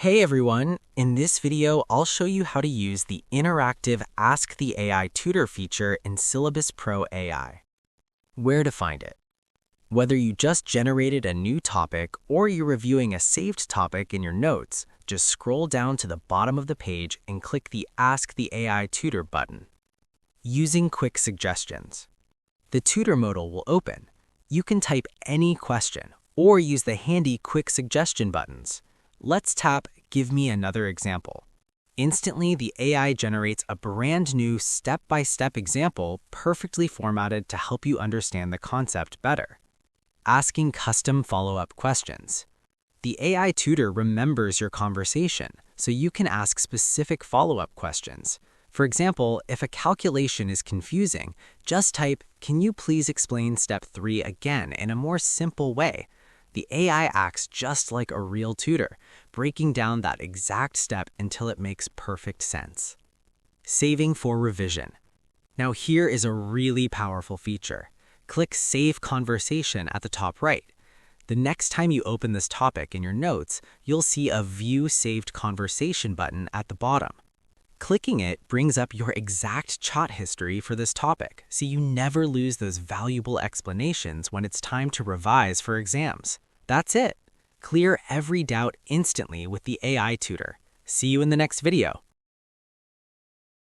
Hey everyone! In this video, I'll show you how to use the interactive Ask the AI Tutor feature in SyllabusPro AI. Where to find it? Whether you just generated a new topic or you're reviewing a saved topic in your notes, just scroll down to the bottom of the page and click the Ask the AI Tutor button. Using quick suggestions. The tutor modal will open. You can type any question or use the handy quick suggestion buttons. Let's tap Give me another example. Instantly, the AI generates a brand new step-by-step example perfectly formatted to help you understand the concept better. Asking custom follow-up questions. The AI tutor remembers your conversation, so you can ask specific follow-up questions. For example, if a calculation is confusing, just type, "Can you please explain step 3 again in a more simple way?" The AI acts just like a real tutor, breaking down that exact step until it makes perfect sense. Saving for revision. Now here is a really powerful feature. Click Save Conversation at the top right. The next time you open this topic in your notes, you'll see a View Saved Conversation button at the bottom. Clicking it brings up your exact chat history for this topic, so you never lose those valuable explanations when it's time to revise for exams. That's it. Clear every doubt instantly with the AI tutor. See you in the next video.